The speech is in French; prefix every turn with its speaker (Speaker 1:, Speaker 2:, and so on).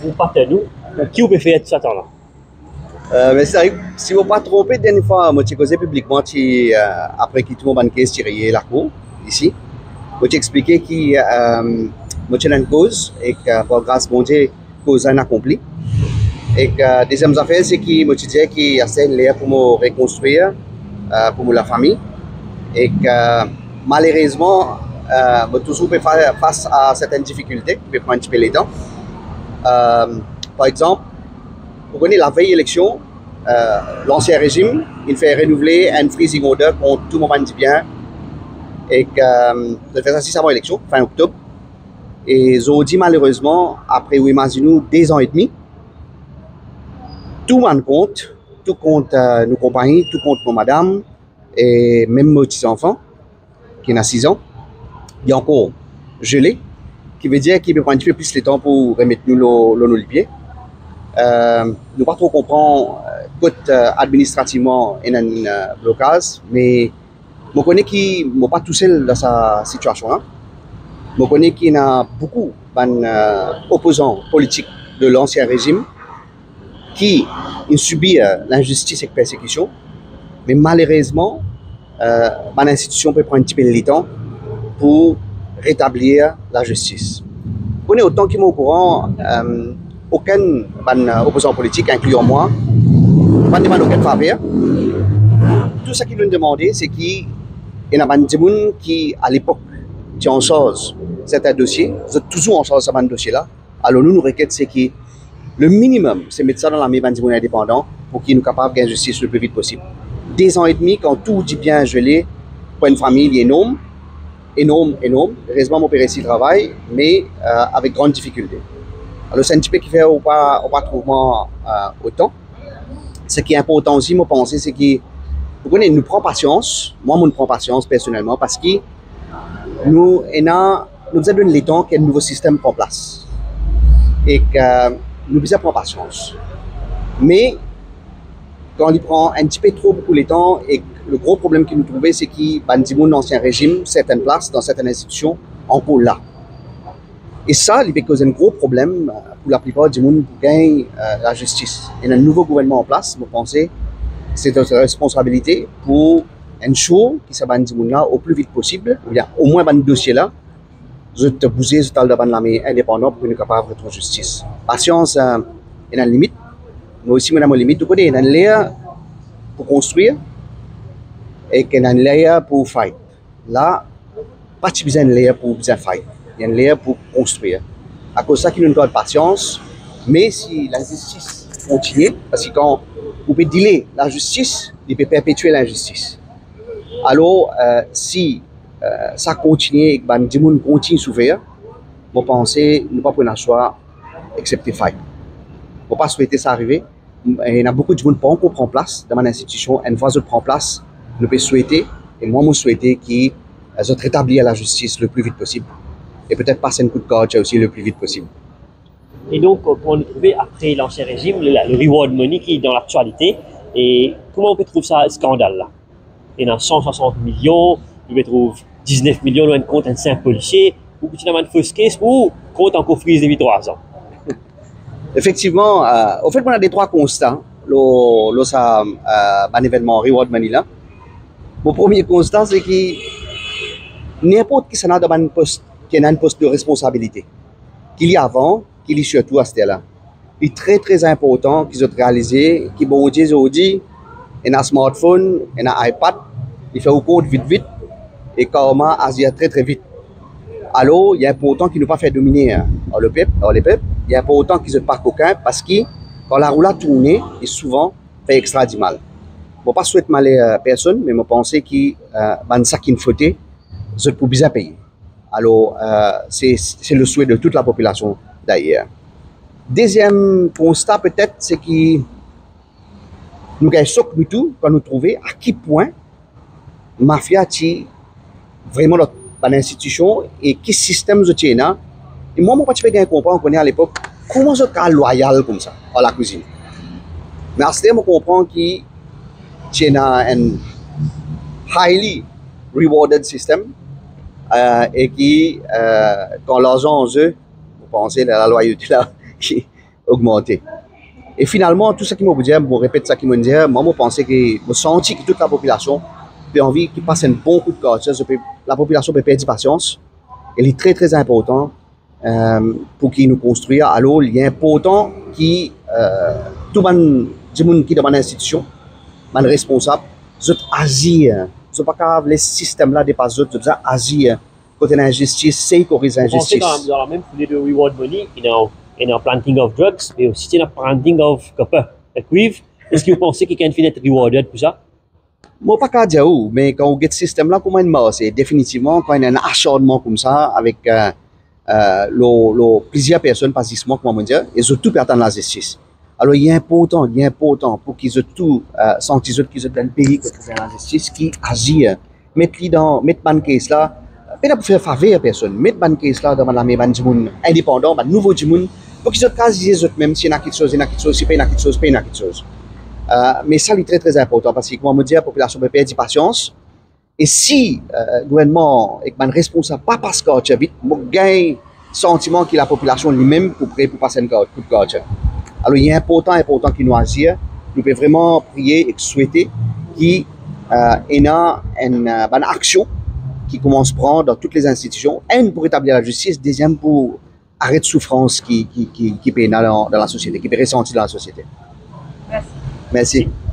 Speaker 1: vous partez nous, qui vous peut faire tout ça temps là?
Speaker 2: Mais c'est vrai, si vous ne pas trompé, dernière fois, moi, j'ai causé publiquement, après que tout le monde a tiré la cour, ici, moi, j'ai expliqué que moi, j'ai une cause et que, par grâce bon Dieu, cause est accomplie. Et que, deuxième affaire, c'est que moi, je disais qu'il y a assez de pour me reconstruire, pour la famille. Et que, malheureusement, moi, toujours faire face à certaines difficultés, qui peuvent prendre un petit peu de temps. Par exemple, vous connaissez la veille élection, l'ancien régime, il fait renouveler un freezing order contre tout le monde dit bien. Et que ça fait 6 mois d'élection, fin octobre. Et ils dit malheureusement, après, oui, imaginez-nous, 2 ans et demi, tout le monde compte, tout compte nos compagnies, tout compte nos madames, et même nos petits-enfants, qui ont 6 ans, il y a encore gelé, qui veut dire qu'il peut prendre un petit peu plus de temps pour remettre nous nos pieds. Nous pas trop comprendre administrativement il y a un blocage, mais je connais qu'il n'est pas tout seul dans sa situation là. Je connais qu'il y a beaucoup d'opposants politiques de l'ancien régime qui ont subi l'injustice et la persécution, mais malheureusement, l'institution peut prendre un petit peu de temps pour rétablir la justice. Je connais autant qu'il est au courant, aucun opposant politique, incluant moi, pas demandé aucune faveur. Tout ce qu'ils nous demandé, c'est qu'il y a des gens qui, à l'époque, étaient en charge de certains dossiers, ils sont toujours en charge de ce dossier-là. Alors nous requêtons, c'est que le minimum, c'est mettre ça dans la main des gens indépendants pour qu'ils soient capables de gagner justice le plus vite possible. 2 ans et demi, quand tout dit bien gelé, pour une famille, il est énorme. Heureusement, mon père ici travaille, mais avec grande difficulté. Alors, c'est un petit peu qui fait pas trouver autant. Ce qui est important aussi, moi, penser, c'est que nous prenons patience. Moi, je prends patience personnellement parce que nous avons donné le temps qu'un nouveau système prend place. Et que nous devons prendre patience. Mais, quand il prend un petit peu trop beaucoup de temps, et le gros problème que nous trouvons, c'est qu'il y a dans l'ancien régime, certaines places, dans certaines institutions, encore là. Et ça, il peut causer un gros problème pour la plupart du monde pour gagner la justice. Il y a un nouveau gouvernement en place, je pense, c'est notre responsabilité pour ensure que ça va là au plus vite possible, ou bien au moins dans ce dossier-là, je te bouger, je te le la main indépendant pour que nous soyons capables de retrouver justice. Patience, il y a une limite, mais aussi il y a une limite. Il y a une layer pour construire et il y a une layer pour fight. Là, pas de besoin de layer pour bien fight. Il y a une layer pour construire. À cause de ça, qu'il nous donne patience, mais si la justice continue, parce que quand vous pouvez dealer la justice, il peut perpétuer l'injustice. Alors, si ça continue et que les gens continuent à souffrir, je pense que nous ne pouvons pas choix excepté fight. Je ne peux pas souhaiter ça arriver. Il y a beaucoup de gens qui ne peuvent pas encore prendre place dans l'institution. Une fois qu'ils prennent place, nous pouvons souhaiter, et moi, je souhaite qu'ils rétablissent la justice le plus vite possible. Et peut-être passer un coup de corde aussi le plus vite possible.
Speaker 1: Et donc, pour nous trouver après l'ancien régime, le reward money qui est dans l'actualité, et comment on peut trouver ça scandale là? Il y en a 160 millions, il peut trouver 19 millions loin de compte un simple policier, ou petit dans une fausse caisse, ou compte encore frise depuis 3 ans.
Speaker 2: Effectivement, au fait, on a des 3 constats, un événement reward money là. Mon premier constat, c'est que n'importe qui s'en a dans un poste, qui a un poste de responsabilité, qu'il y a avant, qu'il y a surtout à ce là. Il est très très important qu'ils aient réalisé, qu'ils ont dit, il y a un smartphone, il y a un iPad, il fait au code vite, et comment agir très très vite. Alors, il est important qu'ils ne pas fait dominer les peuples, il est important qu'ils ne pas coquins, parce que quand la roue a tourné, il souvent fait extra du mal. Je ne pas souhaiter mal à personne, mais je pense que ça qui faut, c'est pour bien payer. Alors, c'est le souhait de toute la population d'ailleurs. Deuxième constat peut-être, c'est que nous avons nous tout quand nous trouvons à quel point la mafia est vraiment notre institution et quel système nous tient. Et moi, je ne peux pas comprendre qu'on est à l'époque comment je suis loyal comme ça à la cuisine. Mais à ce moment, je comprends qu'il y a un highly rewarded system. Et qui, quand l'argent en jeu, vous pensez à la loyauté là, qui augmenté. Et finalement, tout ce qui m'a dit, je répète ça qui m'a dit, moi, je pensais que, je senti que toute la population a envie qu'il passe un bon coup de culture. La population peut perdre patience. Elle est très, très important pour qu'il nous construise. Alors, il est important que tout le monde qui est dans l'institution, les responsables, ils agissent. Ils ne sont pas les systèmes là dépassent eux, ils agissent. Côté de l'injustice, c'est corriger l'injustice.
Speaker 1: Quand même dans la même foulée de reward money, il y a un planting of drugs, mais aussi il y a un planting of copper, de cuivre. Est-ce que vous pensez qu'il y a une être rewarded pour ça?
Speaker 2: Moi, pas qu'à dire où, mais quand on get ce système-là, comment il marche, c'est définitivement quand il y a un acharnement comme ça, avec plusieurs personnes, pas juste moi, comment dire, ils ont tout perdu dans la justice. Alors, il est important pour qu'ils aient tout senti qu'ils sont dans le pays, que c'est la justice qui agit. Mettre ban case là, pas pour faire faveur à personne, mettre ban case là dans la main du monde indépendant, ban nouveau du monde, pour qu'ils aient quasi les autres, même s'il y a quelque chose, il y a quelque chose, s'il y a quelque chose, il y a quelque chose. Mais ça, c'est très, très important parce que, comme on me dit, la population peut perdre patience. Et si le gouvernement est responsable, pas parce que tu habites, je gagne le sentiment que la population lui-même pour prêt pour passer un coup de culture. Alors, il est important qu'il nous agisse. Nous pouvons vraiment prier et souhaiter qu'il y ait une action qui commence à prendre dans toutes les institutions. Un, pour établir la justice. Deuxième, pour arrêter la souffrance qui peut dans la société, qui peut ressentir dans la société.
Speaker 3: Merci.
Speaker 2: Merci.